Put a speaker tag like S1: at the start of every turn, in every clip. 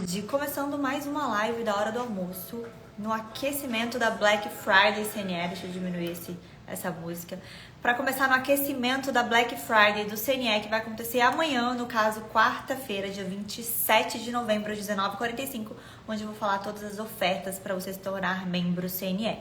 S1: tarde, começando mais uma live da hora do almoço, no aquecimento da Black Friday CNE. Deixa eu diminuir essa música. Para começar no aquecimento da Black Friday do CNE, que vai acontecer amanhã, no caso, quarta-feira, dia 27 de novembro, às 19h45, onde eu vou falar todas as ofertas para você se tornar membro CNE.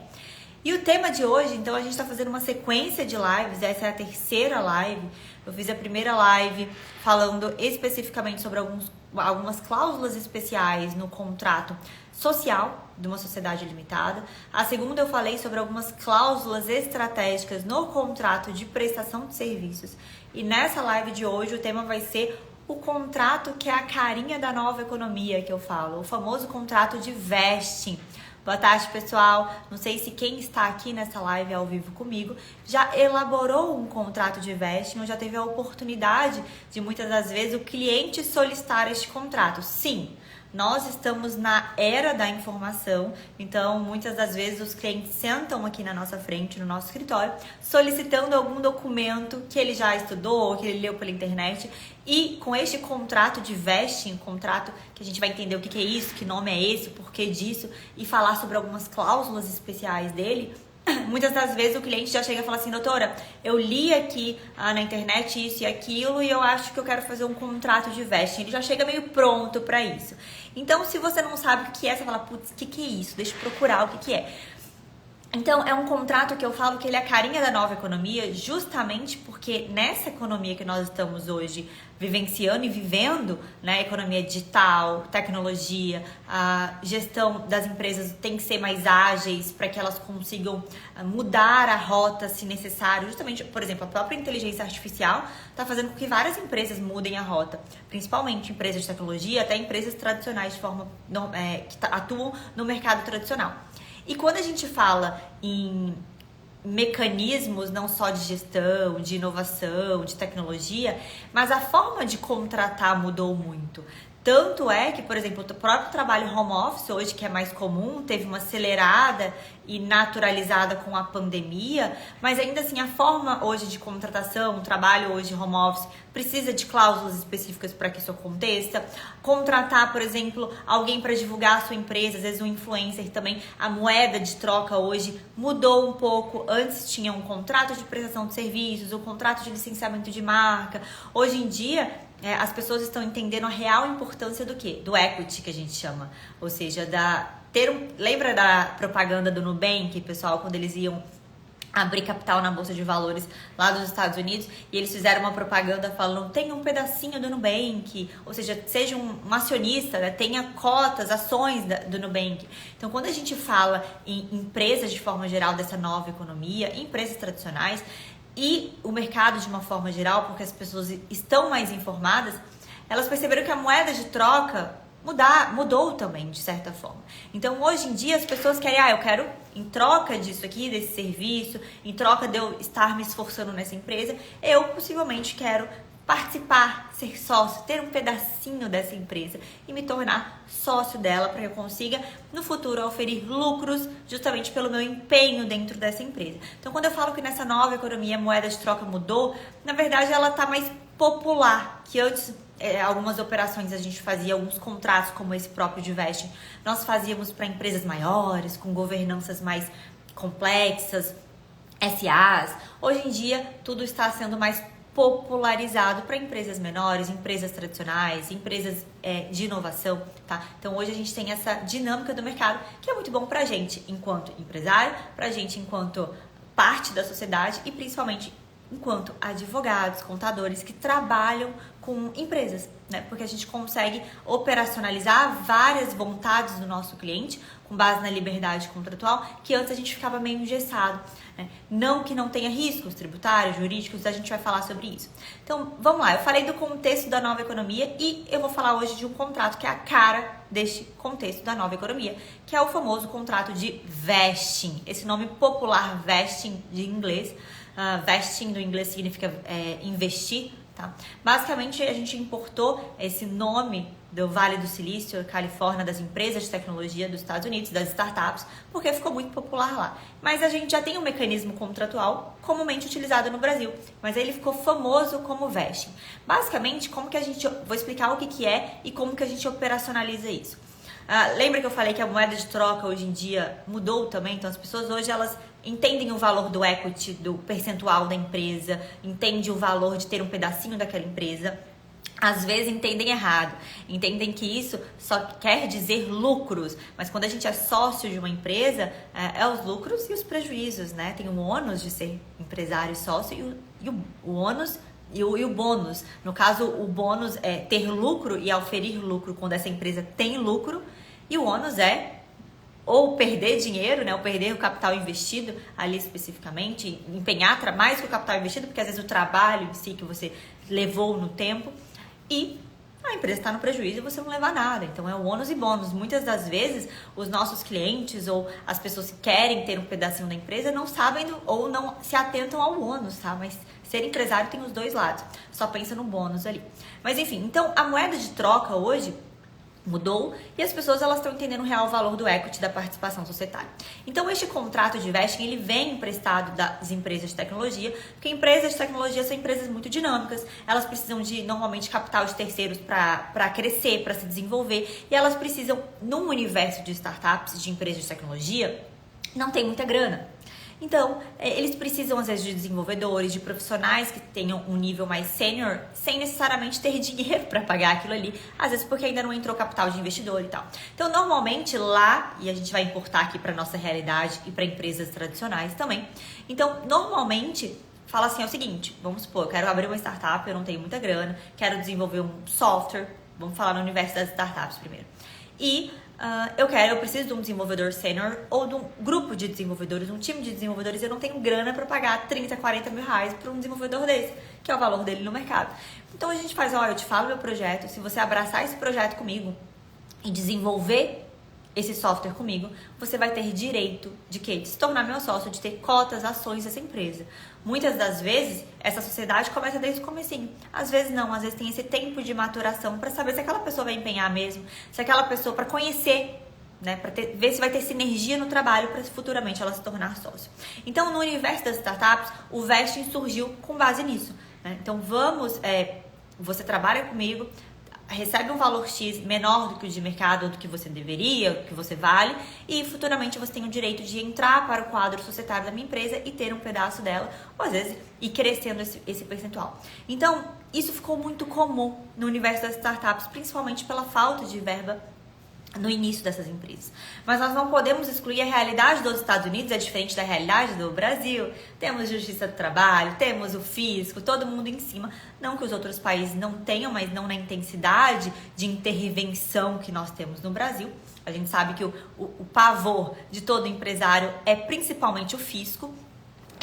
S1: E o tema de hoje, então, a gente está fazendo uma sequência de lives, essa é a terceira live. Eu fiz a primeira live falando especificamente sobre algumas cláusulas especiais no contrato social de uma sociedade limitada. A segunda eu falei sobre algumas cláusulas estratégicas no contrato de prestação de serviços. E nessa live de hoje o tema vai ser o contrato que é a carinha da nova economia que eu falo, o famoso contrato de vesting. Boa tarde, pessoal. Não sei se quem está aqui nessa live ao vivo comigo já elaborou um contrato de vesting ou já teve a oportunidade de muitas das vezes o cliente solicitar este contrato. Sim, nós estamos na era da informação, então muitas das vezes os clientes sentam aqui na nossa frente, no nosso escritório, solicitando algum documento que ele já estudou, que ele leu pela internet, e com este contrato de vesting, contrato que a gente vai entender o que é isso, que nome é esse, o porquê disso, e falar sobre algumas cláusulas especiais dele, muitas das vezes o cliente já chega e fala assim: doutora, eu li aqui na internet isso e aquilo e eu acho que eu quero fazer um contrato de vesting. Ele já chega meio pronto para isso. Então, se você não sabe o que é, você fala: putz, o que é isso? Deixa eu procurar o que é. Então, é um contrato que eu falo que ele é a carinha da nova economia, justamente porque nessa economia que nós estamos hoje vivenciando e vivendo, né, economia digital, tecnologia, a gestão das empresas tem que ser mais ágeis para que elas consigam mudar a rota se necessário. Justamente, por exemplo, a própria inteligência artificial está fazendo com que várias empresas mudem a rota, principalmente empresas de tecnologia, até empresas tradicionais de forma que atuam no mercado tradicional. E quando a gente fala em mecanismos não só de gestão, de inovação, de tecnologia, mas a forma de contratar mudou muito. Tanto é que, por exemplo, o próprio trabalho home office hoje, que é mais comum, teve uma acelerada e naturalizada com a pandemia, mas ainda assim a forma hoje de contratação, o trabalho hoje home office, precisa de cláusulas específicas para que isso aconteça. Contratar, por exemplo, alguém para divulgar a sua empresa, às vezes um influencer também, a moeda de troca hoje mudou um pouco. Antes tinha um contrato de prestação de serviços, um contrato de licenciamento de marca. Hoje em dia, as pessoas estão entendendo a real importância do quê? Do equity, que a gente chama. Ou seja, lembra da propaganda do Nubank, pessoal, quando eles iam abrir capital na Bolsa de Valores lá dos Estados Unidos, e eles fizeram uma propaganda falando: tenha um pedacinho do Nubank, ou seja, seja um acionista, né? Tenha cotas, ações do Nubank. Então, quando a gente fala em empresas de forma geral dessa nova economia, empresas tradicionais e o mercado de uma forma geral, porque as pessoas estão mais informadas, elas perceberam que a moeda de troca mudou também, de certa forma. Então, hoje em dia, as pessoas querem: eu quero, em troca disso aqui, desse serviço, em troca de eu estar me esforçando nessa empresa, eu possivelmente quero participar, ser sócio, ter um pedacinho dessa empresa e me tornar sócio dela para que eu consiga, no futuro, oferir lucros justamente pelo meu empenho dentro dessa empresa. Então, quando eu falo que nessa nova economia a moeda de troca mudou, na verdade ela está mais popular, que antes algumas operações a gente fazia, alguns contratos como esse próprio de vesting, nós fazíamos para empresas maiores, com governanças mais complexas, SAs. Hoje em dia tudo está sendo mais popularizado para empresas menores, empresas tradicionais, empresas de inovação, tá? Então hoje a gente tem essa dinâmica do mercado que é muito bom para a gente enquanto empresário, para a gente enquanto parte da sociedade e principalmente enquanto advogados, contadores que trabalham com empresas, né? Porque a gente consegue operacionalizar várias vontades do nosso cliente com base na liberdade contratual, que antes a gente ficava meio engessado, né? Não que não tenha riscos tributários, jurídicos, a gente vai falar sobre isso. Então, vamos lá, eu falei do contexto da nova economia e eu vou falar hoje de um contrato que é a cara deste contexto da nova economia, que é o famoso contrato de vesting. Esse nome popular, vesting, de inglês. Vesting do inglês significa investir, tá? Basicamente, a gente importou esse nome do Vale do Silício, Califórnia, das empresas de tecnologia dos Estados Unidos, das startups, porque ficou muito popular lá. Mas a gente já tem um mecanismo contratual comumente utilizado no Brasil, mas ele ficou famoso como vesting. Basicamente, vou explicar o que é e como que a gente operacionaliza isso. Lembra que eu falei que a moeda de troca hoje em dia mudou também? Então as pessoas hoje elas entendem o valor do equity, do percentual da empresa, entendem o valor de ter um pedacinho daquela empresa. Às vezes entendem errado, entendem que isso só quer dizer lucros, mas quando a gente é sócio de uma empresa, é os lucros e os prejuízos, né? Tem o ônus de ser empresário e sócio e o ônus e o bônus. No caso, o bônus é ter lucro e auferir lucro quando essa empresa tem lucro, e o ônus é ou perder dinheiro, né, ou perder o capital investido ali especificamente, empenhar mais que o capital investido, porque às vezes o trabalho em si que você levou no tempo, e a empresa está no prejuízo e você não leva nada. Então é o ônus e bônus. Muitas das vezes os nossos clientes ou as pessoas que querem ter um pedacinho da empresa não sabem ou não se atentam ao ônus, tá? Mas ser empresário tem os dois lados, só pensa no bônus ali. Mas enfim, então a moeda de troca hoje mudou e as pessoas elas estão entendendo o real valor do equity da participação societária. Então este contrato de vesting ele vem emprestado das empresas de tecnologia, porque empresas de tecnologia são empresas muito dinâmicas, elas precisam de normalmente capital de terceiros para crescer, para se desenvolver, e elas precisam, num universo de startups, de empresas de tecnologia, não tem muita grana. Então, eles precisam, às vezes, de desenvolvedores, de profissionais que tenham um nível mais sênior, sem necessariamente ter dinheiro para pagar aquilo ali, às vezes porque ainda não entrou capital de investidor e tal. Então, normalmente, lá, e a gente vai importar aqui para nossa realidade e para empresas tradicionais também, então, normalmente, fala assim, é o seguinte, vamos supor, eu quero abrir uma startup, eu não tenho muita grana, quero desenvolver um software, vamos falar no universo das startups primeiro, e eu preciso de um desenvolvedor sênior ou de um grupo de desenvolvedores, um time de desenvolvedores. Eu não tenho grana para pagar 30, 40 mil reais para um desenvolvedor desse, que é o valor dele no mercado. Então a gente faz, eu te falo meu projeto, se você abraçar esse projeto comigo e desenvolver esse software comigo, você vai ter direito de quê? De se tornar meu sócio, de ter cotas, ações dessa empresa. Muitas das vezes, essa sociedade começa desde o comecinho. Às vezes não, às vezes tem esse tempo de maturação para saber se aquela pessoa vai empenhar mesmo, se aquela pessoa, para conhecer, né, para ver se vai ter sinergia no trabalho para futuramente ela se tornar sócio. Então, no universo das startups, o vesting surgiu com base nisso, né? Então, você trabalha comigo, recebe um valor X menor do que o de mercado, ou do que você deveria, do que você vale, e futuramente você tem o direito de entrar para o quadro societário da minha empresa e ter um pedaço dela, ou às vezes ir crescendo esse percentual. Então, isso ficou muito comum no universo das startups, principalmente pela falta de verba no início dessas empresas. Mas nós não podemos excluir a realidade dos Estados Unidos, é diferente da realidade do Brasil. Temos justiça do trabalho, temos o fisco, todo mundo em cima. Não que os outros países não tenham, mas não na intensidade de intervenção que nós temos no Brasil. A gente sabe que o pavor de todo empresário é principalmente o fisco.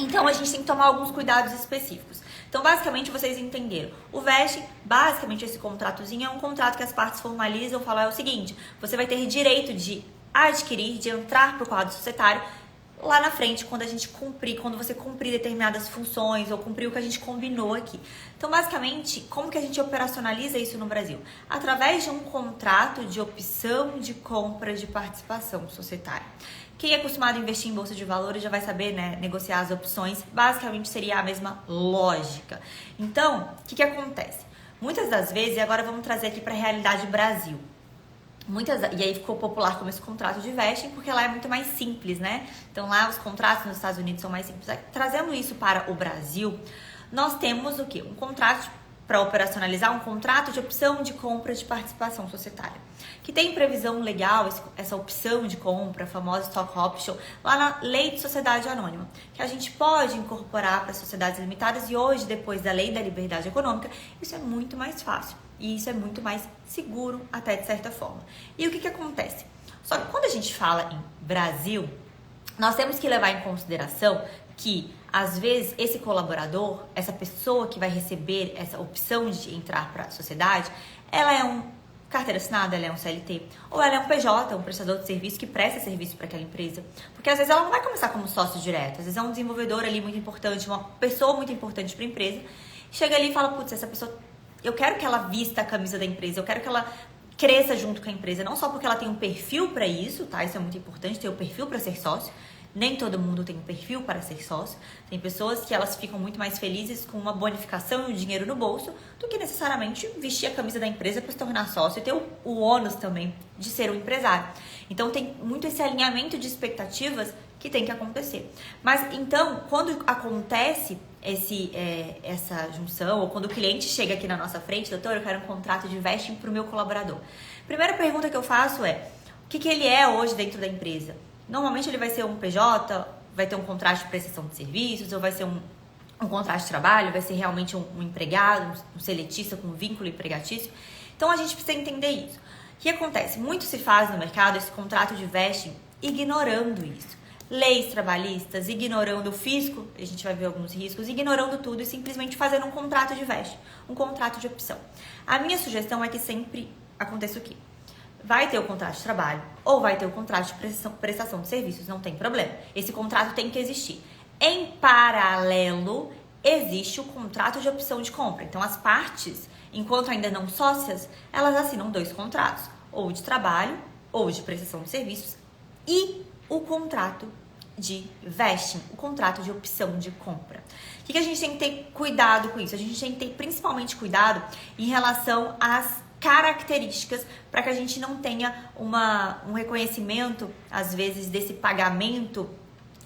S1: Então, a gente tem que tomar alguns cuidados específicos. Então, basicamente, vocês entenderam. O vesting, basicamente, esse contratozinho é um contrato que as partes formalizam, falam é o seguinte, você vai ter direito de adquirir, de entrar para o quadro societário lá na frente, quando você cumprir determinadas funções ou cumprir o que a gente combinou aqui. Então, basicamente, como que a gente operacionaliza isso no Brasil? Através de um contrato de opção de compra de participação societária. Quem é acostumado a investir em bolsa de valores já vai saber, né, negociar as opções. Basicamente, seria a mesma lógica. Então, o que acontece? Muitas das vezes, e agora vamos trazer aqui para a realidade Brasil. E aí ficou popular como esse contrato de vesting, porque lá é muito mais simples, né? Então, lá os contratos nos Estados Unidos são mais simples. Trazendo isso para o Brasil, nós temos o quê? Um contrato para operacionalizar, um contrato de opção de compra de participação societária, que tem previsão legal, essa opção de compra, a famosa stock option, lá na Lei de Sociedade Anônima, que a gente pode incorporar para sociedades limitadas, e hoje, depois da Lei da Liberdade Econômica, isso é muito mais fácil. E isso é muito mais seguro, até de certa forma. E o que acontece? Só que quando a gente fala em Brasil, nós temos que levar em consideração que, às vezes, esse colaborador, essa pessoa que vai receber essa opção de entrar para a sociedade, ela é um carteira assinada, ela é um CLT, ou ela é um PJ, um prestador de serviço que presta serviço para aquela empresa. Porque, às vezes, ela não vai começar como sócio direto. Às vezes, é um desenvolvedor ali muito importante, uma pessoa muito importante para a empresa. chega ali e fala, putz, essa pessoa, eu quero que ela vista a camisa da empresa, eu quero que ela cresça junto com a empresa, não só porque ela tem um perfil para isso, tá? Isso é muito importante, ter o perfil para ser sócio. Nem todo mundo tem um perfil para ser sócio. Tem pessoas que elas ficam muito mais felizes com uma bonificação e o dinheiro no bolso do que necessariamente vestir a camisa da empresa para se tornar sócio e ter o ônus também de ser um empresário. Então tem muito esse alinhamento de expectativas que tem que acontecer. Mas então, quando acontece essa junção, ou quando o cliente chega aqui na nossa frente, doutor, eu quero um contrato de vesting para o meu colaborador. Primeira pergunta que eu faço é, o que ele é hoje dentro da empresa? Normalmente ele vai ser um PJ, vai ter um contrato de prestação de serviços, ou vai ser um contrato de trabalho, vai ser realmente um empregado, um seletista com vínculo empregatício. Então a gente precisa entender isso. O que acontece? Muito se faz no mercado esse contrato de vesting ignorando isso. Leis trabalhistas, ignorando o fisco, a gente vai ver alguns riscos, ignorando tudo e simplesmente fazendo um contrato de vesting, um contrato de opção. A minha sugestão é que sempre aconteça o quê? Vai ter o contrato de trabalho ou vai ter o contrato de prestação de serviços, não tem problema. Esse contrato tem que existir. Em paralelo, existe o contrato de opção de compra. Então, as partes, enquanto ainda não sócias, elas assinam 2 contratos, ou de trabalho ou de prestação de serviços e o contrato de vesting, o contrato de opção de compra. O que a gente tem que ter cuidado com isso? A gente tem que ter principalmente cuidado em relação às características para que a gente não tenha um reconhecimento, às vezes, desse pagamento,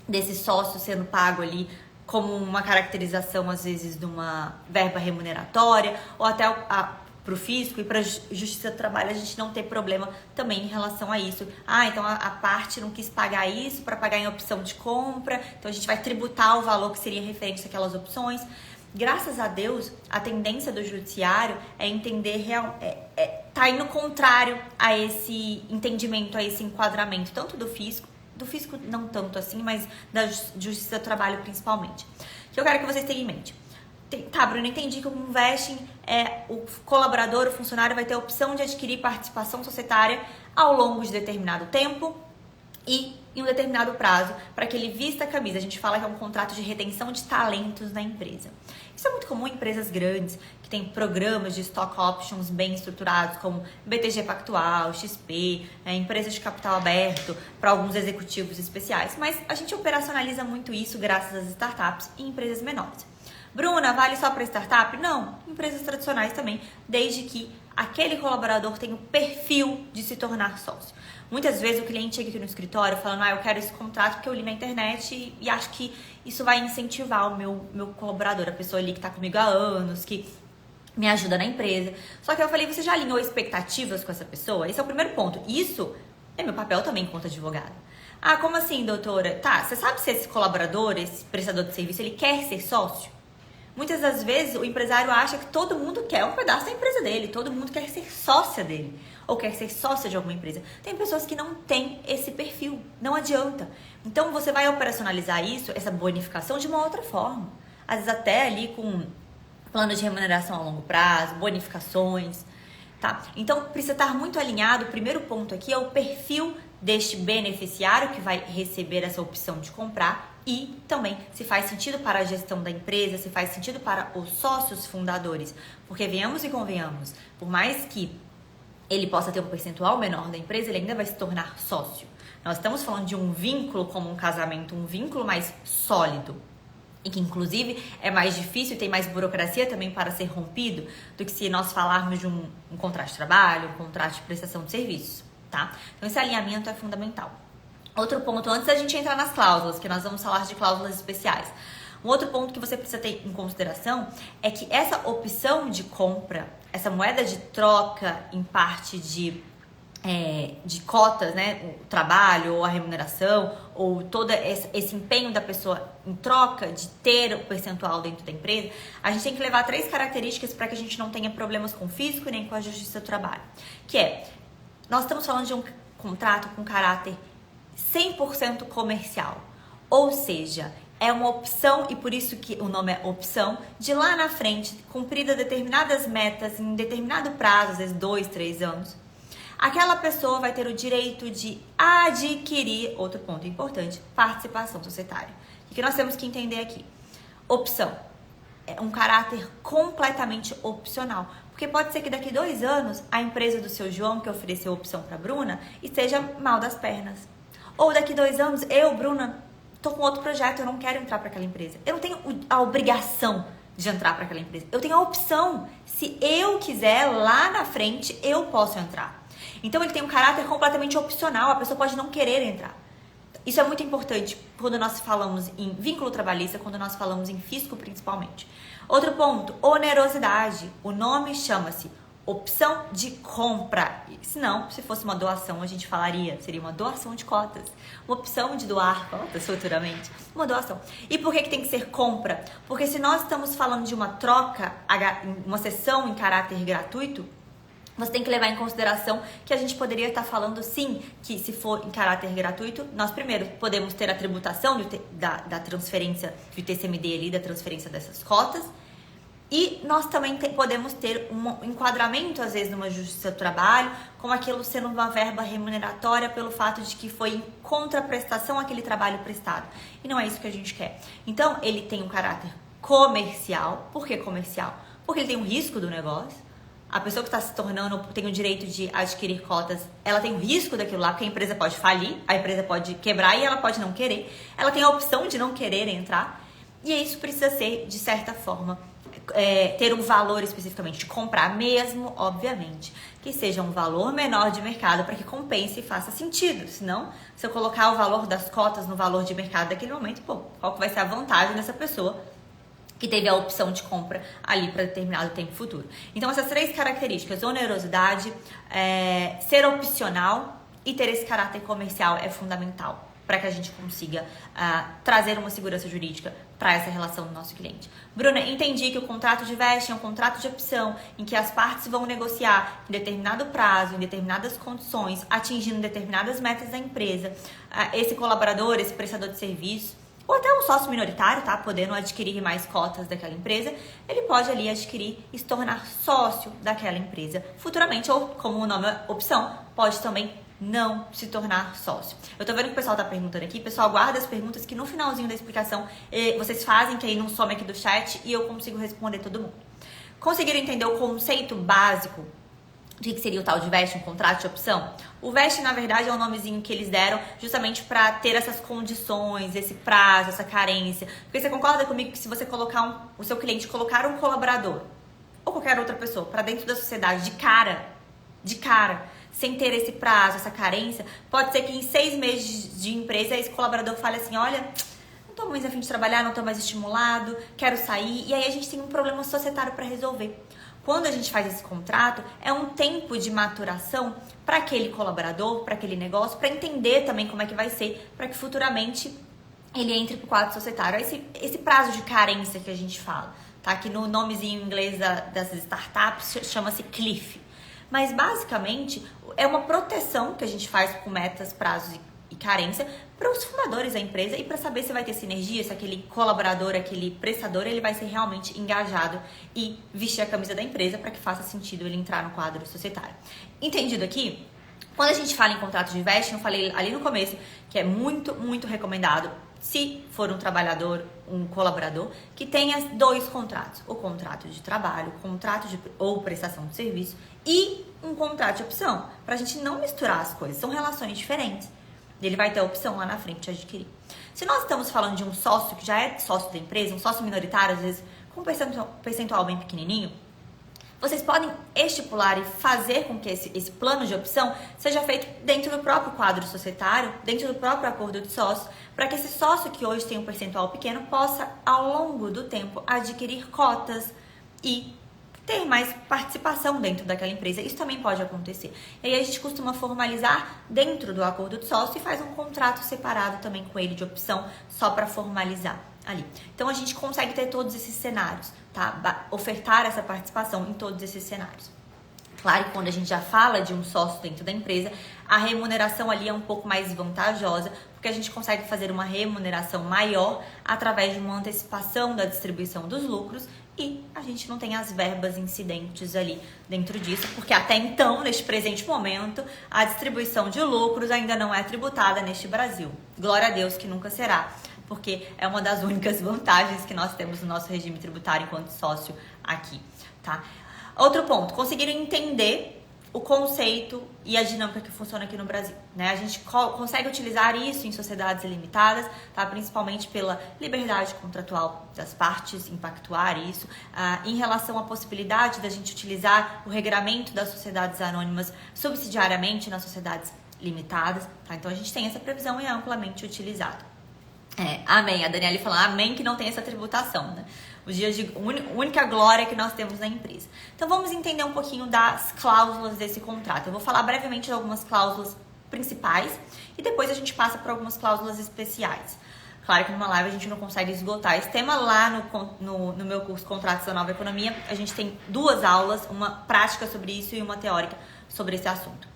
S1: desse sócio sendo pago ali como uma caracterização, às vezes, de uma verba remuneratória, ou até para o fisco e para a Justiça do Trabalho a gente não ter problema também em relação a isso. Então a parte não quis pagar isso para pagar em opção de compra, então a gente vai tributar o valor que seria referente àquelas opções. Graças a Deus, a tendência do judiciário é entender tá indo contrário a esse entendimento, a esse enquadramento, tanto do fisco não tanto assim, mas da Justiça do Trabalho principalmente. Que eu quero que vocês tenham em mente. Tá, Bruno, entendi que o vesting o colaborador, o funcionário vai ter a opção de adquirir participação societária ao longo de determinado tempo e em um determinado prazo para que ele vista a camisa. A gente fala que é um contrato de retenção de talentos na empresa. Isso é muito comum em empresas grandes, que têm programas de stock options bem estruturados, como BTG Pactual, XP, empresas de capital aberto para alguns executivos especiais. Mas a gente operacionaliza muito isso graças às startups e empresas menores. Bruna, vale só para startup? Não, empresas tradicionais também, desde que aquele colaborador tenha o perfil de se tornar sócio. Muitas vezes o cliente chega aqui no escritório falando, eu quero esse contrato porque eu li na internet e acho que isso vai incentivar o meu colaborador, a pessoa ali que está comigo há anos, que me ajuda na empresa. Só que eu falei, você já alinhou expectativas com essa pessoa? Esse é o primeiro ponto. Isso é meu papel também enquanto advogada. Como assim, doutora? Tá, você sabe se esse colaborador, esse prestador de serviço, ele quer ser sócio? Muitas das vezes o empresário acha que todo mundo quer um pedaço da empresa dele, todo mundo quer ser sócia dele, ou quer ser sócia de alguma empresa. Tem pessoas que não têm esse perfil, não adianta. Então você vai operacionalizar isso, essa bonificação, de uma outra forma. Às vezes até ali com plano de remuneração a longo prazo, bonificações, tá? Então precisa estar muito alinhado. O primeiro ponto aqui é o perfil deste beneficiário que vai receber essa opção de comprar e também se faz sentido para a gestão da empresa, se faz sentido para os sócios fundadores. Porque venhamos e convenhamos, por mais que ele possa ter um percentual menor da empresa, ele ainda vai se tornar sócio. Nós estamos falando de um vínculo como um casamento, um vínculo mais sólido. E que inclusive é mais difícil e tem mais burocracia também para ser rompido do que se nós falarmos de um contrato de trabalho, um contrato de prestação de serviços, tá? Então esse alinhamento é fundamental. Outro ponto, antes da gente entrar nas cláusulas, que nós vamos falar de cláusulas especiais. Um outro ponto que você precisa ter em consideração é que essa opção de compra, essa moeda de troca em parte de cotas, né, o trabalho ou a remuneração, ou todo esse empenho da pessoa em troca de ter o percentual dentro da empresa, a gente tem que levar 3 características para que a gente não tenha problemas com o fisco e nem com a Justiça do Trabalho. Que nós estamos falando de um contrato com caráter 100% comercial, ou seja, é uma opção, e por isso que o nome é opção, de lá na frente, cumprida determinadas metas em determinado prazo, às vezes 2, 3 anos, aquela pessoa vai ter o direito de adquirir, outro ponto importante, participação societária. O que nós temos que entender aqui? Opção. um caráter completamente opcional. Porque pode ser que daqui 2 anos a empresa do seu João, que ofereceu a opção para Bruna, esteja mal das pernas. Ou daqui 2 anos, eu, Bruna, tô com outro projeto, eu não quero entrar para aquela empresa. Eu não tenho a obrigação de entrar para aquela empresa. Eu tenho a opção. Se eu quiser, lá na frente, eu posso entrar. Então, ele tem um caráter completamente opcional. A pessoa pode não querer entrar. Isso é muito importante quando nós falamos em vínculo trabalhista, quando nós falamos em fisco principalmente. Outro ponto, onerosidade. O nome chama-se opção de compra. Se não, se fosse uma doação, a gente falaria, seria uma doação de cotas. Uma opção de doar cotas futuramente. Uma doação. E por que tem que ser compra? Porque se nós estamos falando de uma troca, uma sessão em caráter gratuito, você tem que levar em consideração que a gente poderia estar falando sim, que se for em caráter gratuito, nós primeiro podemos ter a tributação da transferência do TCMD ali, da transferência dessas cotas, e nós também podemos ter um enquadramento, às vezes, numa justiça do trabalho, como aquilo sendo uma verba remuneratória pelo fato de que foi em contraprestação àquele trabalho prestado. E não é isso que a gente quer. Então, ele tem um caráter comercial. Por que comercial? Porque ele tem um risco do negócio. A pessoa que está se tornando, tem o direito de adquirir cotas, ela tem o risco daquilo lá, porque a empresa pode falir, a empresa pode quebrar e ela pode não querer. Ela tem a opção de não querer entrar. E isso precisa ser, de certa forma, ter um valor especificamente de comprar mesmo, obviamente, que seja um valor menor de mercado para que compense e faça sentido. Senão, se eu colocar o valor das cotas no valor de mercado daquele momento, qual que vai ser a vantagem dessa pessoa que teve a opção de compra ali para determinado tempo futuro? Então, essas 3 características, onerosidade, ser opcional e ter esse caráter comercial é fundamental para que a gente consiga trazer uma segurança jurídica para essa relação do nosso cliente. Bruna, entendi que o contrato de vesting é um contrato de opção em que as partes vão negociar em determinado prazo, em determinadas condições, atingindo determinadas metas da empresa. Esse colaborador, esse prestador de serviço, ou até um sócio minoritário, tá? Podendo adquirir mais cotas daquela empresa, ele pode ali adquirir e se tornar sócio daquela empresa futuramente, ou como o nome é opção, pode também não se tornar sócio. Eu tô vendo que o pessoal tá perguntando aqui. Pessoal, guarda as perguntas que no finalzinho da explicação vocês fazem, que aí não some aqui do chat e eu consigo responder todo mundo. Conseguiram entender o conceito básico de que seria o tal de vesting, um contrato de opção? O vesting, na verdade, é o nomezinho que eles deram justamente para ter essas condições, esse prazo, essa carência. Porque você concorda comigo que se você colocar o seu cliente colocar um colaborador ou qualquer outra pessoa para dentro da sociedade de cara, sem ter esse prazo, essa carência, pode ser que em 6 meses de empresa esse colaborador fale assim, olha, não tô mais a fim de trabalhar, não tô mais estimulado, quero sair, e aí a gente tem um problema societário para resolver. Quando a gente faz esse contrato, é um tempo de maturação para aquele colaborador, para aquele negócio, para entender também como é que vai ser, para que futuramente ele entre pro quadro societário. Esse prazo de carência que a gente fala, tá? Que no nomezinho em inglês dessas startups chama-se cliff. Mas, basicamente, é uma proteção que a gente faz com metas, prazos e carência para os fundadores da empresa e para saber se vai ter sinergia, se aquele colaborador, aquele prestador, ele vai ser realmente engajado e vestir a camisa da empresa para que faça sentido ele entrar no quadro societário. Entendido aqui? Quando a gente fala em contrato de vesting, eu falei ali no começo que é muito, muito recomendado, se for um trabalhador, um colaborador, que tenha 2 contratos. O contrato de trabalho, ou prestação de serviço e um contrato de opção. Pra gente não misturar as coisas. São relações diferentes. Ele vai ter a opção lá na frente de adquirir. Se nós estamos falando de um sócio que já é sócio da empresa, um sócio minoritário, às vezes com um percentual bem pequenininho, vocês podem estipular e fazer com que esse plano de opção seja feito dentro do próprio quadro societário, dentro do próprio acordo de sócio, para que esse sócio que hoje tem um percentual pequeno possa, ao longo do tempo, adquirir cotas e ter mais participação dentro daquela empresa. Isso também pode acontecer. E aí a gente costuma formalizar dentro do acordo de sócio e faz um contrato separado também com ele de opção, só para formalizar ali. Então a gente consegue ter todos esses cenários, tá? Ofertar essa participação em todos esses cenários. Claro que quando a gente já fala de um sócio dentro da empresa, a remuneração ali é um pouco mais vantajosa, porque a gente consegue fazer uma remuneração maior através de uma antecipação da distribuição dos lucros e a gente não tem as verbas incidentes ali dentro disso, porque até então, neste presente momento, a distribuição de lucros ainda não é tributada neste Brasil. Glória a Deus que nunca será porque é uma das únicas vantagens que nós temos no nosso regime tributário enquanto sócio aqui, tá? Outro ponto, conseguiram entender o conceito e a dinâmica que funciona aqui no Brasil, né? A gente consegue utilizar isso em sociedades ilimitadas, tá? Principalmente pela liberdade contratual das partes, impactuar isso, em relação à possibilidade da gente utilizar o regramento das sociedades anônimas subsidiariamente nas sociedades limitadas, tá? Então a gente tem essa previsão e é amplamente utilizado. Amém. A Daniela fala, amém que não tem essa tributação, né? Os dias de única glória que nós temos na empresa. Então vamos entender um pouquinho das cláusulas desse contrato. Eu vou falar brevemente de algumas cláusulas principais e depois a gente passa por algumas cláusulas especiais. Claro que numa live a gente não consegue esgotar esse tema. Lá no meu curso Contratos da Nova Economia, a gente tem 2 aulas, uma prática sobre isso e uma teórica sobre esse assunto.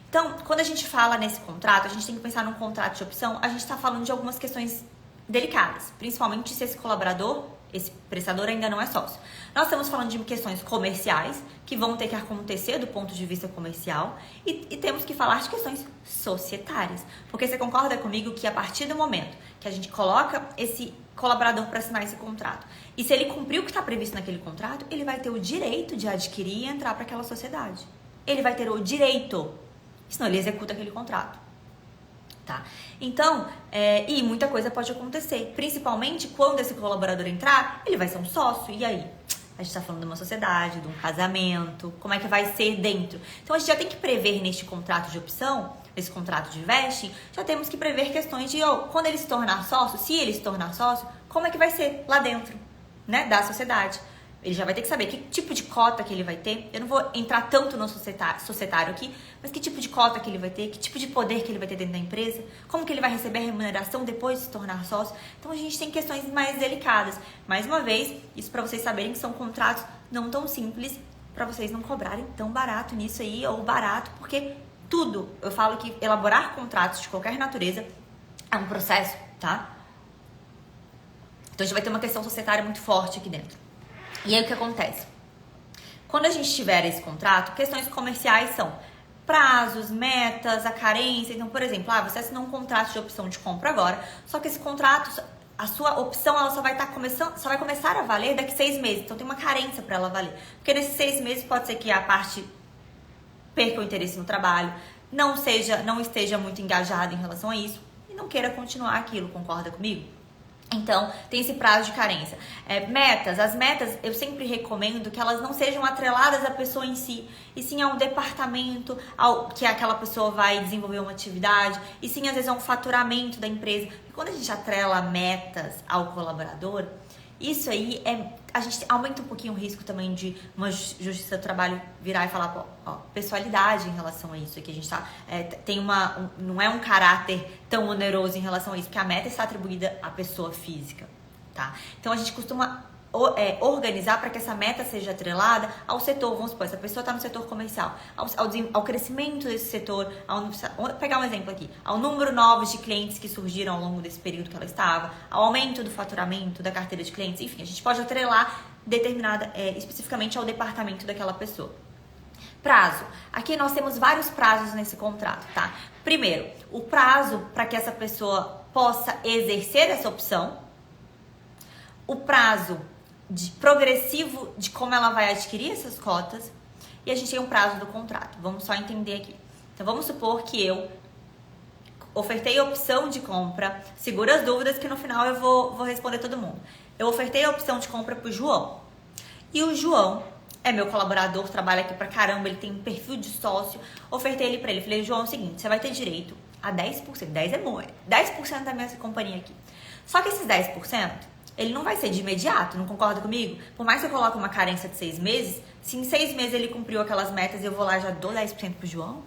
S1: Então, quando a gente fala nesse contrato, a gente tem que pensar num contrato de opção, a gente está falando de algumas questões delicadas, principalmente se esse colaborador, esse prestador ainda não é sócio. Nós estamos falando de questões comerciais, que vão ter que acontecer do ponto de vista comercial, e temos que falar de questões societárias. Porque você concorda comigo que a partir do momento que a gente coloca esse colaborador para assinar esse contrato, e se ele cumprir o que está previsto naquele contrato, ele vai ter o direito de adquirir e entrar para aquela sociedade. Ele vai ter o direito, senão ele executa aquele contrato. Tá? Então, e muita coisa pode acontecer, principalmente quando esse colaborador entrar, ele vai ser um sócio, e aí? A gente está falando de uma sociedade, de um casamento, como é que vai ser dentro? Então, a gente já tem que prever neste contrato de opção, nesse contrato de vesting, já temos que prever questões de, quando ele se tornar sócio, se ele se tornar sócio, como é que vai ser lá dentro, né, da sociedade? Ele já vai ter que saber que tipo de cota que ele vai ter. Eu não vou entrar tanto no societário aqui, mas que tipo de cota que ele vai ter, que tipo de poder que ele vai ter dentro da empresa, como que ele vai receber a remuneração depois de se tornar sócio. Então a gente tem questões mais delicadas. Mais uma vez, isso para vocês saberem que são contratos não tão simples, para vocês não cobrarem tão barato nisso aí, ou barato, porque tudo, eu falo que elaborar contratos de qualquer natureza é um processo, tá? Então a gente vai ter uma questão societária muito forte aqui dentro. E aí o que acontece? Quando a gente tiver esse contrato, questões comerciais são prazos, metas, a carência. Então, por exemplo, você assinou um contrato de opção de compra agora, só que esse contrato, a sua opção, ela só vai começar a valer daqui 6 meses. Então tem uma carência para ela valer. Porque nesses 6 meses pode ser que a parte perca o interesse no trabalho, não esteja muito engajada em relação a isso e não queira continuar aquilo, concorda comigo? Então, tem esse prazo de carência. As metas, eu sempre recomendo que elas não sejam atreladas à pessoa em si, e sim ao departamento, que aquela pessoa vai desenvolver uma atividade, e sim, às vezes, ao faturamento da empresa. E quando a gente atrela metas ao colaborador, isso aí a gente aumenta um pouquinho o risco também de uma justiça do trabalho virar e falar, pessoalidade em relação a isso. Aqui a gente não é um caráter tão oneroso em relação a isso, porque a meta está atribuída à pessoa física, tá? Então a gente costuma organizar para que essa meta seja atrelada ao setor. Vamos supor, essa pessoa está no setor comercial, ao crescimento desse setor, vou pegar um exemplo aqui, ao número novos de clientes que surgiram ao longo desse período que ela estava, ao aumento do faturamento da carteira de clientes, enfim, a gente pode atrelar especificamente ao departamento daquela pessoa. Prazo. Aqui nós temos vários prazos nesse contrato, tá? Primeiro, o prazo para que essa pessoa possa exercer essa opção, o prazo progressivo de como ela vai adquirir essas cotas, e a gente tem um prazo do contrato. Vamos só entender aqui. Então vamos supor que eu ofertei a opção de compra, segura as dúvidas que no final eu vou responder todo mundo. Eu ofertei a opção de compra pro João, e o João é meu colaborador, trabalha aqui pra caramba, ele tem um perfil de sócio, ofertei ele pra ele, falei, João, é o seguinte, você vai ter direito a 10%, 10 é bom, 10% da minha companhia aqui. Só que esses 10%, ele não vai ser de imediato, não concorda comigo? Por mais que eu coloque uma carência de 6 meses, se em 6 meses ele cumpriu aquelas metas e eu vou lá e já dou 10% pro João,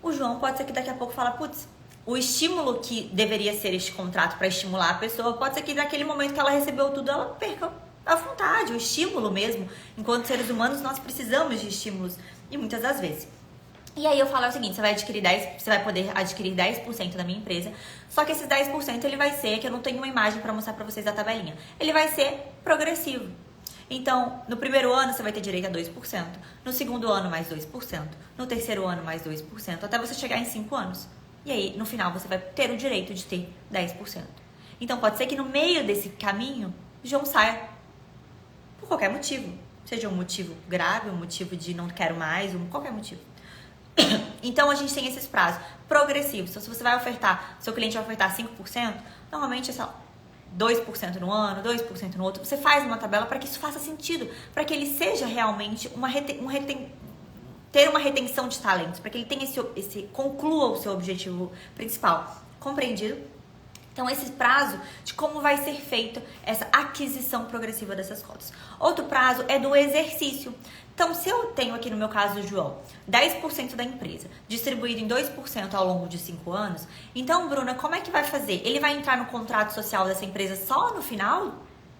S1: o João pode ser que daqui a pouco fala, putz, o estímulo que deveria ser este contrato para estimular a pessoa, pode ser que naquele momento que ela recebeu tudo, ela perca a vontade, o estímulo mesmo. Enquanto seres humanos, nós precisamos de estímulos, e muitas das vezes. E aí eu falo o seguinte, você vai poder adquirir 10% da minha empresa, só que esses 10% ele vai ser, que eu não tenho uma imagem para mostrar para vocês da tabelinha, ele vai ser progressivo. Então, no primeiro ano você vai ter direito a 2%, no segundo ano mais 2%, no terceiro ano mais 2%, até você chegar em 5 anos. E aí, no final, você vai ter o direito de ter 10%. Então pode ser que no meio desse caminho, o João saia por qualquer motivo. Seja um motivo grave, um motivo de não quero mais, qualquer motivo. Então a gente tem esses prazos progressivos. Então se você vai ofertar, seu cliente vai ofertar 5%, normalmente é só 2% no ano, 2% no outro. Você faz uma tabela para que isso faça sentido, para que ele seja realmente ter uma retenção de talentos, para que ele tenha conclua o seu objetivo principal. Compreendido? Então, esse prazo de como vai ser feita essa aquisição progressiva dessas cotas. Outro prazo é do exercício. Então, se eu tenho aqui no meu caso do João, 10% da empresa, distribuído em 2% ao longo de 5 anos, então, Bruna, como é que vai fazer? Ele vai entrar no contrato social dessa empresa só no final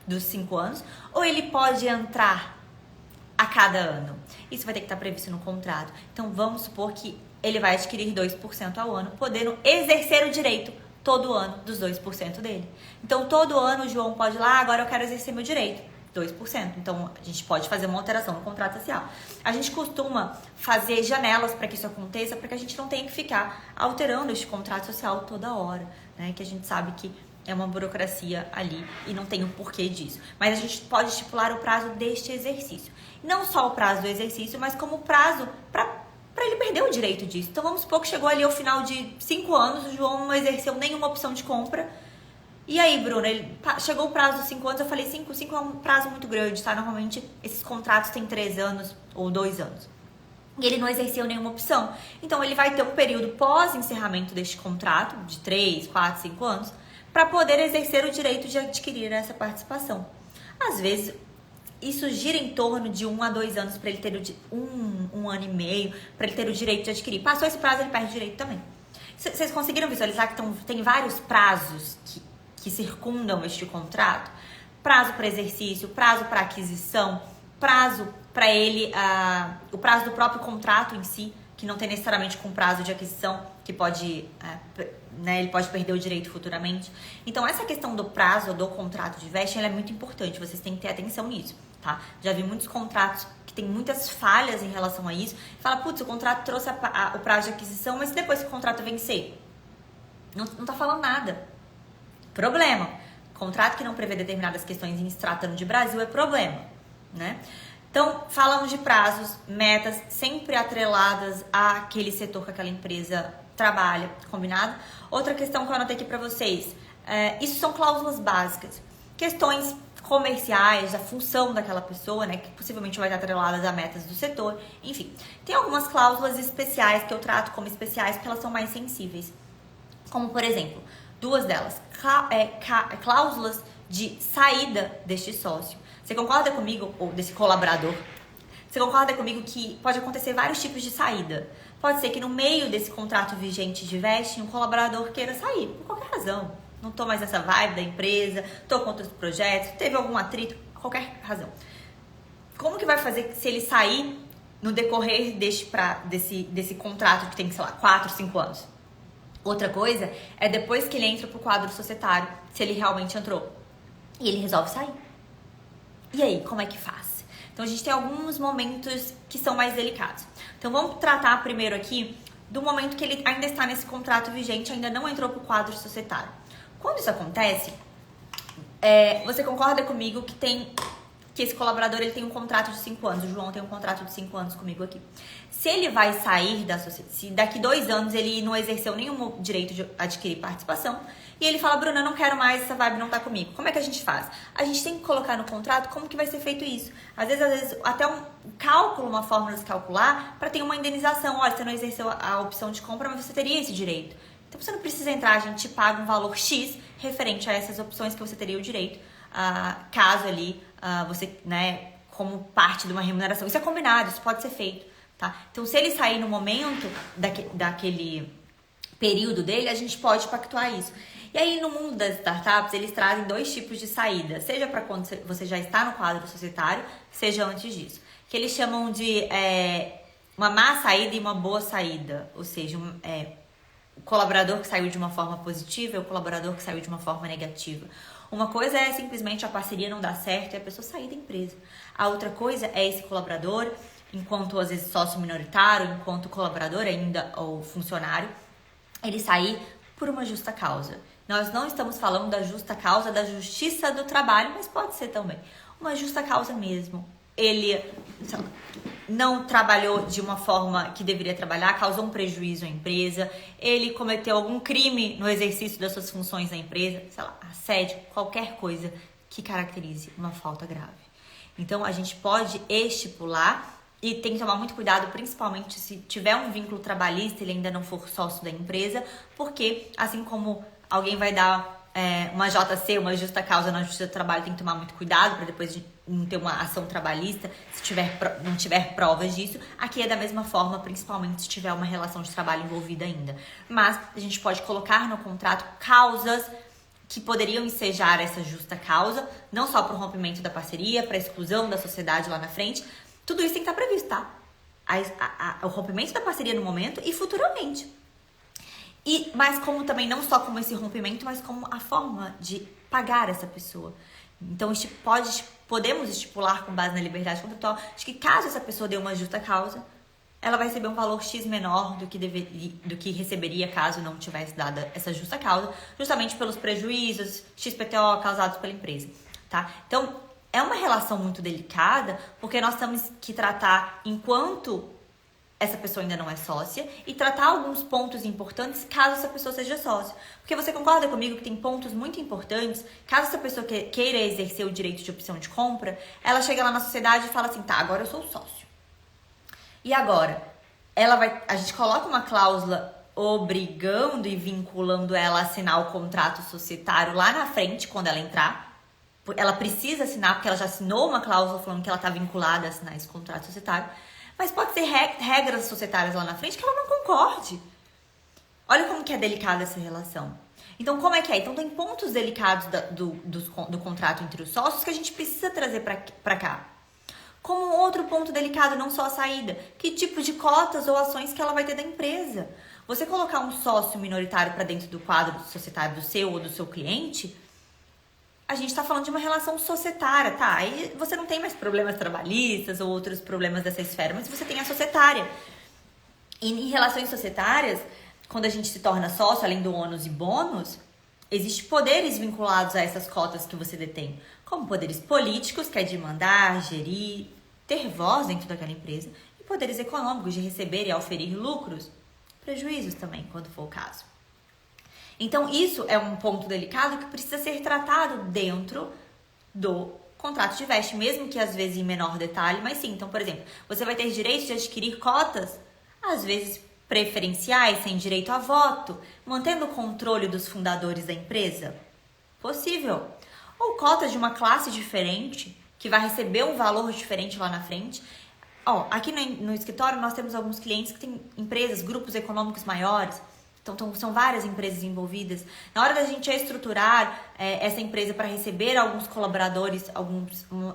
S1: dos 5 anos? Ou ele pode entrar a cada ano? Isso vai ter que estar previsto no contrato. Então, vamos supor que ele vai adquirir 2% ao ano, podendo exercer o direito todo ano dos 2% dele. Então, todo ano o João pode ir lá, agora eu quero exercer meu direito, 2%. Então, a gente pode fazer uma alteração no contrato social. A gente costuma fazer janelas para que isso aconteça, para que a gente não tenha que ficar alterando este contrato social toda hora, né? Que a gente sabe que é uma burocracia ali e não tem o porquê disso. Mas a gente pode estipular o prazo deste exercício. Não só o prazo do exercício, mas como o prazo para ele perder o direito disso. Então vamos supor que chegou ali ao final de 5 anos, o João não exerceu nenhuma opção de compra. E aí, Bruna, chegou o prazo dos 5 anos, eu falei 5 é um prazo muito grande, tá? Normalmente esses contratos têm 3 anos ou 2 anos. E ele não exerceu nenhuma opção. Então ele vai ter um período pós-encerramento deste contrato, de 3, 4, 5 anos, para poder exercer o direito de adquirir essa participação. Às vezes, isso gira em torno de 1 a 2 anos para ele ter um ano e meio, para ele ter o direito de adquirir. Passou esse prazo, ele perde o direito também. Vocês conseguiram visualizar que tem vários prazos que circundam este contrato? Prazo para exercício, prazo para aquisição, prazo para ele, o prazo do próprio contrato em si, que não tem necessariamente com prazo de aquisição, que pode, ele pode perder o direito futuramente. Então, essa questão do prazo do contrato de vesting, ela é muito importante, vocês têm que ter atenção nisso, tá? Já vi muitos contratos que tem muitas falhas em relação a isso. Fala, putz, o contrato trouxe o prazo de aquisição, mas depois que o contrato vencer? Não tá falando nada. Problema. Contrato que não prevê determinadas questões em se tratando de Brasil é problema, né? Então, falamos de prazos, metas sempre atreladas àquele setor que aquela empresa trabalha, combinado? Outra questão que eu anotei aqui para vocês, isso são cláusulas básicas. Questões comerciais, a função daquela pessoa, né, que possivelmente vai estar atreladas a metas do setor, enfim. Tem algumas cláusulas especiais que eu trato como especiais porque elas são mais sensíveis. Como, por exemplo, 2 delas, cláusulas de saída deste sócio. Você concorda comigo, ou desse colaborador? Você concorda comigo que pode acontecer vários tipos de saída? Pode ser que no meio desse contrato vigente de vesting, um colaborador queira sair, por qualquer razão. Não tô mais nessa vibe da empresa, tô com outros projetos, teve algum atrito, qualquer razão. Como que vai fazer se ele sair no decorrer desse contrato que tem, sei lá, 4, 5 anos? Outra coisa é depois que ele entra pro quadro societário, se ele realmente entrou, e ele resolve sair. E aí, como é que faz? Então, a gente tem alguns momentos que são mais delicados. Então, vamos tratar primeiro aqui do momento que ele ainda está nesse contrato vigente, ainda não entrou para o quadro societário. Quando isso acontece, você concorda comigo que esse colaborador ele tem um contrato de 5 anos, o João tem um contrato de 5 anos comigo aqui. Se ele vai sair da sociedade, se daqui 2 anos ele não exerceu nenhum direito de adquirir participação, e ele fala, Bruna, não quero mais, essa vibe não tá comigo. Como é que a gente faz? A gente tem que colocar no contrato como que vai ser feito isso. Às vezes até um cálculo, uma fórmula de calcular, para ter uma indenização. Olha, você não exerceu a opção de compra, mas você teria esse direito. Então você não precisa entrar, a gente paga um valor X referente a essas opções que você teria o direito, caso ali você, né, como parte de uma remuneração. Isso é combinado, isso pode ser feito, tá? Então se ele sair no momento daquele período dele, a gente pode pactuar isso. E aí, no mundo das startups, eles trazem 2 tipos de saída, seja para quando você já está no quadro societário, seja antes disso. Que eles chamam de uma má saída e uma boa saída. Ou seja, o colaborador que saiu de uma forma positiva e o colaborador que saiu de uma forma negativa. Uma coisa é simplesmente a parceria não dar certo e a pessoa sair da empresa. A outra coisa é esse colaborador, enquanto às vezes sócio minoritário, enquanto colaborador ainda ou funcionário, ele sair por uma justa causa. Nós não estamos falando da justa causa da justiça do trabalho, mas pode ser também uma justa causa mesmo. Ele, sei lá, não trabalhou de uma forma que deveria trabalhar, causou um prejuízo à empresa, ele cometeu algum crime no exercício das suas funções na empresa, sei lá, assédio, qualquer coisa que caracterize uma falta grave. Então, a gente pode estipular e tem que tomar muito cuidado, principalmente se tiver um vínculo trabalhista e ele ainda não for sócio da empresa, porque assim como alguém vai dar uma JC, uma justa causa na justiça do trabalho, tem que tomar muito cuidado para depois de não ter uma ação trabalhista, se não tiver provas disso. Aqui é da mesma forma, principalmente se tiver uma relação de trabalho envolvida ainda. Mas a gente pode colocar no contrato causas que poderiam ensejar essa justa causa, não só para o rompimento da parceria, para a exclusão da sociedade lá na frente. Tudo isso tem que estar previsto, tá? O rompimento da parceria no momento e futuramente. Mas como também, não só como esse rompimento, mas como a forma de pagar essa pessoa. Então, podemos estipular com base na liberdade contratual de que caso essa pessoa dê uma justa causa, ela vai receber um valor X menor do que receberia caso não tivesse dada essa justa causa, justamente pelos prejuízos XPTO causados pela empresa, tá? Então, é uma relação muito delicada, porque nós temos que tratar enquanto essa pessoa ainda não é sócia e tratar alguns pontos importantes caso essa pessoa seja sócia. Porque você concorda comigo que tem pontos muito importantes, caso essa pessoa queira exercer o direito de opção de compra, ela chega lá na sociedade e fala assim, tá, agora eu sou sócio. E agora? A gente coloca uma cláusula obrigando e vinculando ela a assinar o contrato societário lá na frente, quando ela entrar. Ela precisa assinar, porque ela já assinou uma cláusula falando que ela está vinculada a assinar esse contrato societário. Mas pode ser regras societárias lá na frente que ela não concorde. Olha como que é delicada essa relação. Então, como é que é? Então, tem pontos delicados do contrato entre os sócios que a gente precisa trazer para cá. Como outro ponto delicado, não só a saída. Que tipo de cotas ou ações que ela vai ter da empresa? Você colocar um sócio minoritário para dentro do quadro societário do seu ou do seu cliente, a gente está falando de uma relação societária, tá? Aí você não tem mais problemas trabalhistas ou outros problemas dessa esfera, mas você tem a societária. E em relações societárias, quando a gente se torna sócio, além do ônus e bônus, existem poderes vinculados a essas cotas que você detém, como poderes políticos, que é de mandar, gerir, ter voz dentro daquela empresa, e poderes econômicos, de receber e auferir lucros, prejuízos também, quando for o caso. Então, isso é um ponto delicado que precisa ser tratado dentro do contrato de veste, mesmo que às vezes em menor detalhe, mas sim. Então, por exemplo, você vai ter direito de adquirir cotas, às vezes preferenciais, sem direito a voto, mantendo o controle dos fundadores da empresa? Possível. Ou cotas de uma classe diferente, que vai receber um valor diferente lá na frente. Aqui no escritório nós temos alguns clientes que têm empresas, grupos econômicos maiores. Então, são várias empresas envolvidas. Na hora da gente estruturar essa empresa para receber alguns colaboradores,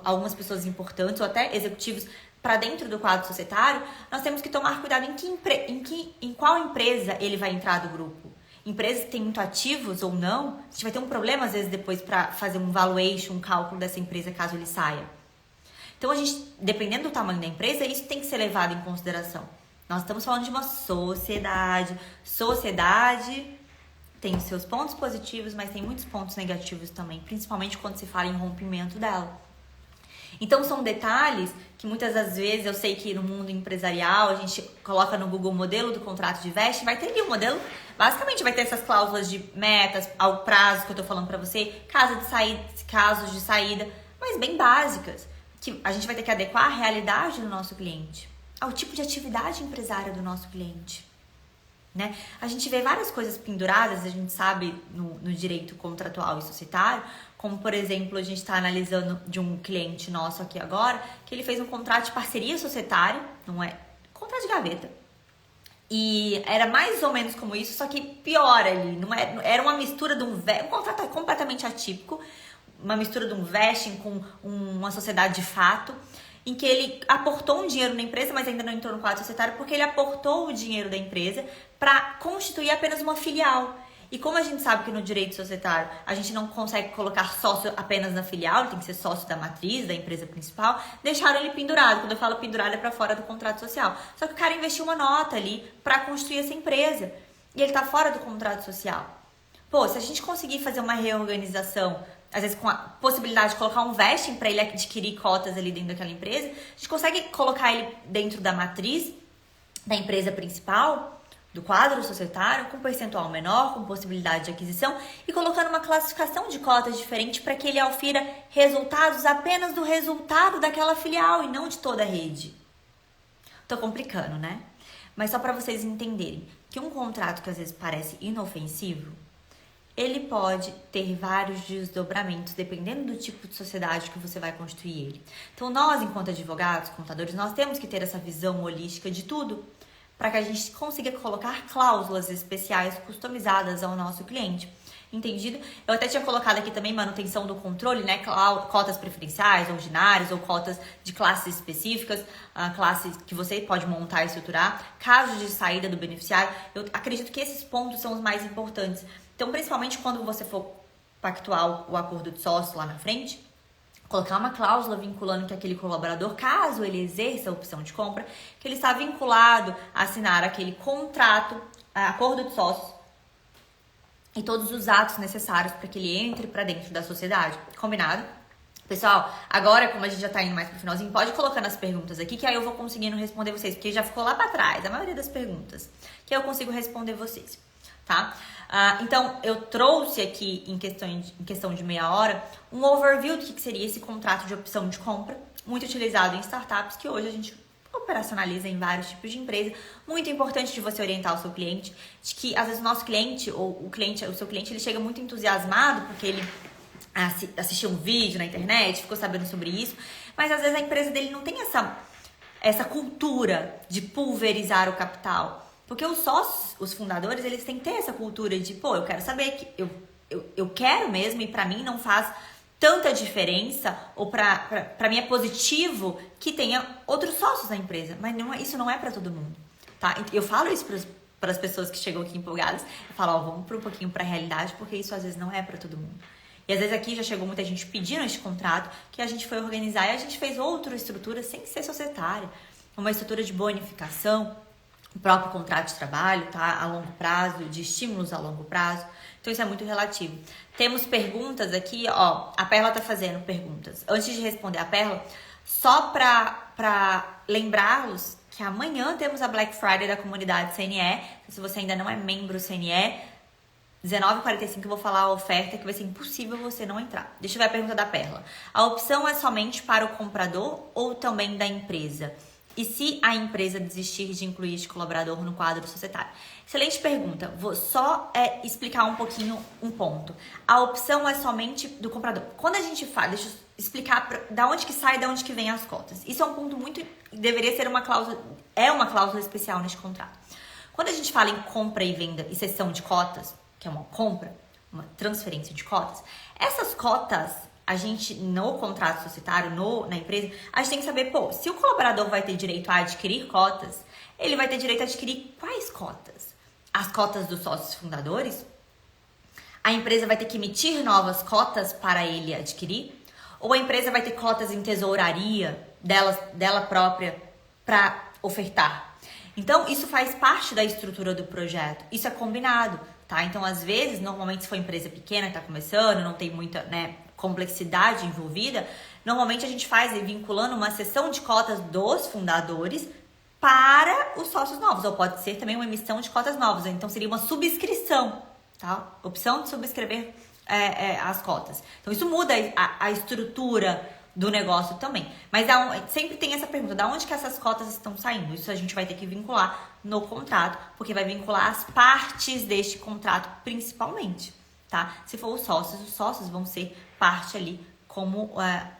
S1: algumas pessoas importantes ou até executivos para dentro do quadro societário, nós temos que tomar cuidado em qual empresa ele vai entrar do grupo. Empresas que têm muito ativos ou não, a gente vai ter um problema às vezes depois para fazer um valuation, um cálculo dessa empresa caso ele saia. Então, dependendo do tamanho da empresa, isso tem que ser levado em consideração. Nós estamos falando de uma sociedade. Sociedade tem os seus pontos positivos, mas tem muitos pontos negativos também, principalmente quando se fala em rompimento dela. Então, são detalhes que muitas das vezes, eu sei que no mundo empresarial, a gente coloca no Google o modelo do contrato de veste, vai ter ali um modelo, basicamente vai ter essas cláusulas de metas, ao prazo que eu tô falando pra você, casos de saída, mas bem básicas, que a gente vai ter que adequar à realidade do nosso cliente, ao tipo de atividade empresária do nosso cliente, né? A gente vê várias coisas penduradas, a gente sabe no direito contratual e societário, como, por exemplo, a gente está analisando de um cliente nosso aqui agora, que ele fez um contrato de parceria societária, não é? Contrato de gaveta. E era mais ou menos como isso, só que pior ali, não era uma mistura de um contrato completamente atípico, uma mistura de um vesting com uma sociedade de fato, em que ele aportou um dinheiro na empresa, mas ainda não entrou no quadro societário, porque ele aportou o dinheiro da empresa para constituir apenas uma filial. E como a gente sabe que no direito societário a gente não consegue colocar sócio apenas na filial, ele tem que ser sócio da matriz, da empresa principal, deixaram ele pendurado. Quando eu falo pendurado é para fora do contrato social. Só que o cara investiu uma nota ali para constituir essa empresa e ele tá fora do contrato social. Pô, se a gente conseguir fazer uma reorganização, às vezes com a possibilidade de colocar um vesting para ele adquirir cotas ali dentro daquela empresa, a gente consegue colocar ele dentro da matriz da empresa principal, do quadro societário, com percentual menor, com possibilidade de aquisição e colocando uma classificação de cotas diferente para que ele aufira resultados apenas do resultado daquela filial e não de toda a rede. Tô complicando, né? Mas só para vocês entenderem que um contrato que às vezes parece inofensivo, ele pode ter vários desdobramentos, dependendo do tipo de sociedade que você vai constituir ele. Então, nós, enquanto advogados, contadores, nós temos que ter essa visão holística de tudo, para que a gente consiga colocar cláusulas especiais customizadas ao nosso cliente. Entendido? Eu até tinha colocado aqui também manutenção do controle, né? Cotas preferenciais, ordinárias ou cotas de classes específicas, classes que você pode montar e estruturar, casos de saída do beneficiário. Eu acredito que esses pontos são os mais importantes. Então, principalmente quando você for pactuar o acordo de sócio lá na frente, colocar uma cláusula vinculando que aquele colaborador, caso ele exerça a opção de compra, que ele está vinculado a assinar aquele contrato, acordo de sócios e todos os atos necessários para que ele entre para dentro da sociedade. Combinado? Pessoal, agora como a gente já tá indo mais pro finalzinho, pode ir colocando as perguntas aqui que aí eu vou conseguindo responder vocês, porque já ficou lá para trás a maioria das perguntas, que eu consigo responder vocês, tá? Então, eu trouxe aqui, em questão de meia hora, um overview do que seria esse contrato de opção de compra, muito utilizado em startups, que hoje a gente operacionaliza em vários tipos de empresa. Muito importante de você orientar o seu cliente, de que às vezes o nosso cliente, ou o seu cliente, ele chega muito entusiasmado, porque ele assistiu um vídeo na internet, ficou sabendo sobre isso, mas às vezes a empresa dele não tem essa cultura de pulverizar o capital. Porque os sócios, os fundadores, eles têm que ter essa cultura de, pô, eu quero saber que eu quero mesmo e pra mim não faz tanta diferença, ou pra mim é positivo que tenha outros sócios na empresa, mas isso não é pra todo mundo, tá? Eu falo isso para as pessoas que chegam aqui empolgadas, eu falo, ó, vamos um pouquinho pra realidade, porque isso às vezes não é pra todo mundo. E às vezes aqui já chegou muita gente pedindo este contrato, que a gente foi organizar e a gente fez outra estrutura sem ser societária, uma estrutura de bonificação, o próprio contrato de trabalho, tá? A longo prazo, de estímulos a longo prazo. Então, isso é muito relativo. Temos perguntas aqui, ó. A Perla tá fazendo perguntas. Antes de responder a Perla, só pra lembrá-los que amanhã temos a Black Friday da comunidade CNE. Se você ainda não é membro CNE, 19h45 eu vou falar a oferta que vai ser impossível você não entrar. Deixa eu ver a pergunta da Perla. A opção é somente para o comprador ou também da empresa? E se a empresa desistir de incluir este colaborador no quadro societário? Excelente pergunta. Vou só explicar um pouquinho um ponto. A opção é somente do comprador. Quando a gente fala, deixa eu explicar da onde que sai e da onde que vem as cotas. Isso é um ponto muito... Deveria ser uma cláusula... É uma cláusula especial neste contrato. Quando a gente fala em compra e venda e cessão de cotas, que é uma compra, uma transferência de cotas, essas cotas... A gente, no contrato societário, na empresa, a gente tem que saber, pô, se o colaborador vai ter direito a adquirir cotas, ele vai ter direito a adquirir quais cotas? As cotas dos sócios fundadores? A empresa vai ter que emitir novas cotas para ele adquirir? Ou a empresa vai ter cotas em tesouraria dela própria para ofertar? Então, isso faz parte da estrutura do projeto. Isso é combinado, tá? Então, às vezes, normalmente, se for empresa pequena que está começando, não tem muita, complexidade envolvida, normalmente a gente faz vinculando uma cessão de cotas dos fundadores para os sócios novos, ou pode ser também uma emissão de cotas novas, então seria uma subscrição, tá? Opção de subscrever as cotas. Então isso muda a estrutura do negócio também. Mas sempre tem essa pergunta, da onde que essas cotas estão saindo? Isso a gente vai ter que vincular no contrato, porque vai vincular as partes deste contrato principalmente, tá? Se for os sócios vão ser parte ali como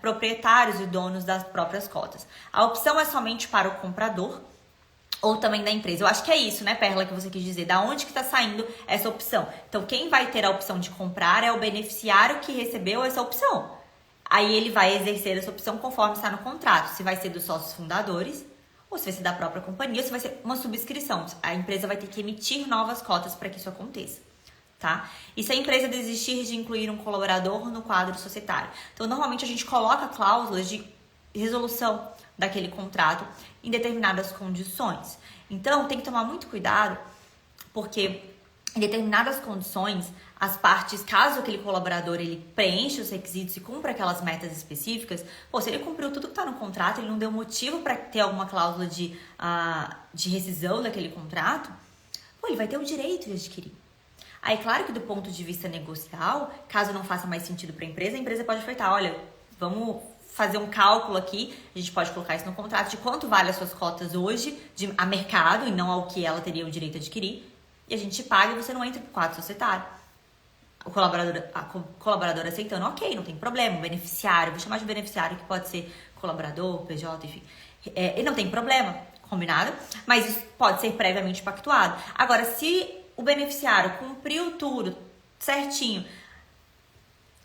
S1: proprietários e donos das próprias cotas. A opção é somente para o comprador ou também da empresa. Eu acho que é isso, né, Perla, que você quis dizer. Da onde que está saindo essa opção? Então, quem vai ter a opção de comprar é o beneficiário que recebeu essa opção. Aí ele vai exercer essa opção conforme está no contrato. Se vai ser dos sócios fundadores, ou se vai ser da própria companhia, ou se vai ser uma subscrição. A empresa vai ter que emitir novas cotas para que isso aconteça. Tá? E se a empresa desistir de incluir um colaborador no quadro societário? Então, normalmente a gente coloca cláusulas de resolução daquele contrato em determinadas condições. Então, tem que tomar muito cuidado, porque em determinadas condições, as partes, caso aquele colaborador ele preencha os requisitos e cumpra aquelas metas específicas, se ele cumpriu tudo que está no contrato, ele não deu motivo para ter alguma cláusula de rescisão daquele contrato, ele vai ter o direito de adquirir. Aí, claro que do ponto de vista negocial, caso não faça mais sentido para a empresa pode ofertar, olha, vamos fazer um cálculo aqui, a gente pode colocar isso no contrato, de quanto vale as suas cotas hoje a mercado e não ao que ela teria o direito de adquirir, e a gente te paga e você não entra pro quadro societário. A colaboradora aceitando, ok, não tem problema, o beneficiário, vou chamar de beneficiário, que pode ser colaborador, PJ, enfim, e não tem problema, combinado? Mas isso pode ser previamente pactuado. Agora, se o beneficiário cumpriu tudo certinho,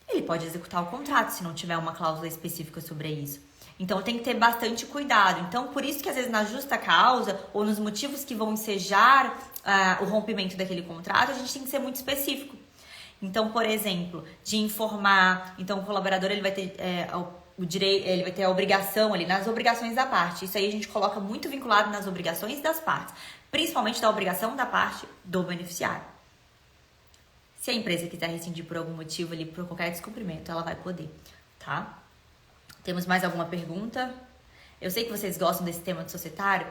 S1: ele pode executar o contrato se não tiver uma cláusula específica sobre isso. Então tem que ter bastante cuidado. Então por isso que às vezes na justa causa ou nos motivos que vão ensejar o rompimento daquele contrato, a gente tem que ser muito específico. Então, por exemplo, de informar, então o colaborador ele vai ter o direito, ele vai ter a obrigação ali nas obrigações da parte. Isso aí a gente coloca muito vinculado nas obrigações das partes, principalmente da obrigação da parte do beneficiário. Se a empresa quiser rescindir por algum motivo ali, por qualquer descumprimento, ela vai poder, tá? Temos mais alguma pergunta? Eu sei que vocês gostam desse tema de societário.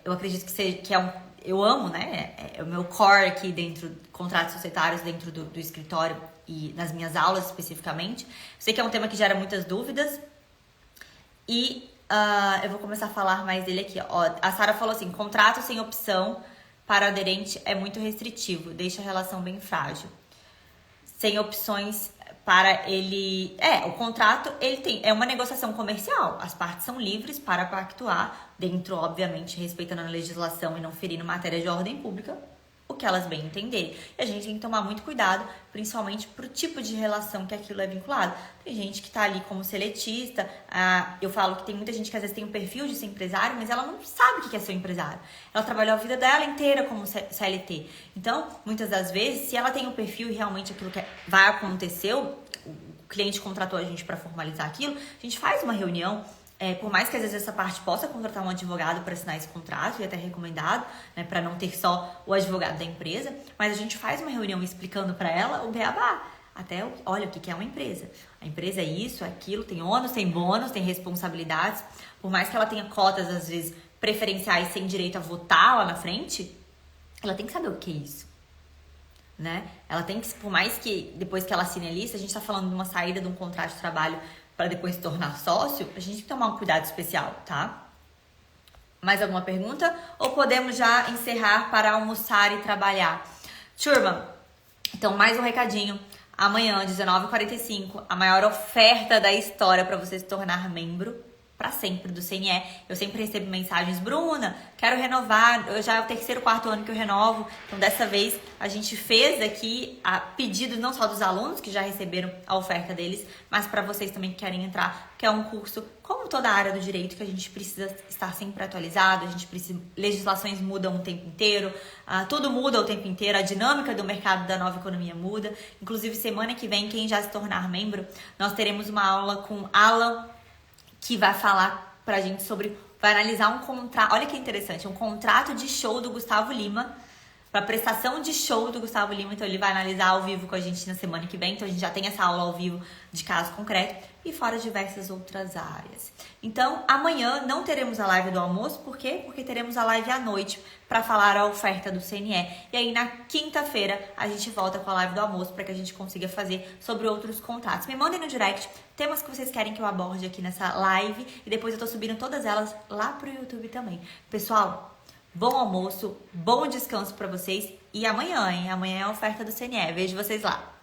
S1: Eu acredito que eu amo, né? É o meu core aqui dentro de contratos societários, dentro do escritório e nas minhas aulas especificamente. Eu sei que é um tema que gera muitas dúvidas. E eu vou começar a falar mais dele aqui. Ó, a Sara falou assim, contrato sem opção para aderente é muito restritivo, deixa a relação bem frágil. Sem opções para ele... o contrato é uma negociação comercial. As partes são livres para pactuar, dentro, obviamente, respeitando a legislação e não ferindo matéria de ordem pública, o que elas bem entenderem. E a gente tem que tomar muito cuidado, principalmente pro tipo de relação que aquilo é vinculado. Tem gente que tá ali como seletista, eu falo que tem muita gente que às vezes tem um perfil de ser empresário, mas ela não sabe o que é ser um empresário. Ela trabalhou a vida dela inteira como CLT. Então, muitas das vezes, se ela tem um perfil e realmente aquilo que vai acontecer, o cliente contratou a gente para formalizar aquilo, a gente faz uma reunião. Por mais que às vezes essa parte possa contratar um advogado para assinar esse contrato, e até recomendado, né, para não ter só o advogado da empresa, mas a gente faz uma reunião explicando para ela o beabá. Até, olha, o que é uma empresa? A empresa é isso, é aquilo, tem ônus, tem bônus, tem responsabilidades. Por mais que ela tenha cotas, às vezes, preferenciais sem direito a votar lá na frente, ela tem que saber o que é isso. Né? Ela tem que, por mais que depois que ela assine a lista, a gente está falando de uma saída de um contrato de trabalho para depois se tornar sócio, a gente tem que tomar um cuidado especial, tá? Mais alguma pergunta? Ou podemos já encerrar para almoçar e trabalhar? Turma, então mais um recadinho. Amanhã, 19h45, a maior oferta da história para você se tornar membro para sempre do CNE. Eu sempre recebo mensagens, Bruna, quero renovar, já é o terceiro, quarto ano que eu renovo, então dessa vez a gente fez aqui a pedido não só dos alunos que já receberam a oferta deles, mas para vocês também que querem entrar, que é um curso, como toda a área do direito, que a gente precisa estar sempre atualizado, legislações mudam o tempo inteiro, tudo muda o tempo inteiro, a dinâmica do mercado da nova economia muda, inclusive semana que vem, quem já se tornar membro, nós teremos uma aula com Alan, que vai falar pra gente vai analisar um contrato, olha que interessante, um contrato de show do Gustavo Lima, pra prestação de show do Gustavo Lima, então ele vai analisar ao vivo com a gente na semana que vem, então a gente já tem essa aula ao vivo de caso concreto, e fora diversas outras áreas. Então, amanhã não teremos a live do almoço, por quê? Porque teremos a live à noite para falar a oferta do CNE. E aí, na quinta-feira, a gente volta com a live do almoço para que a gente consiga fazer sobre outros contratos. Me mandem no direct temas que vocês querem que eu aborde aqui nessa live e depois eu tô subindo todas elas lá pro YouTube também. Pessoal, bom almoço, bom descanso para vocês e amanhã, hein? Amanhã é a oferta do CNE. Vejo vocês lá.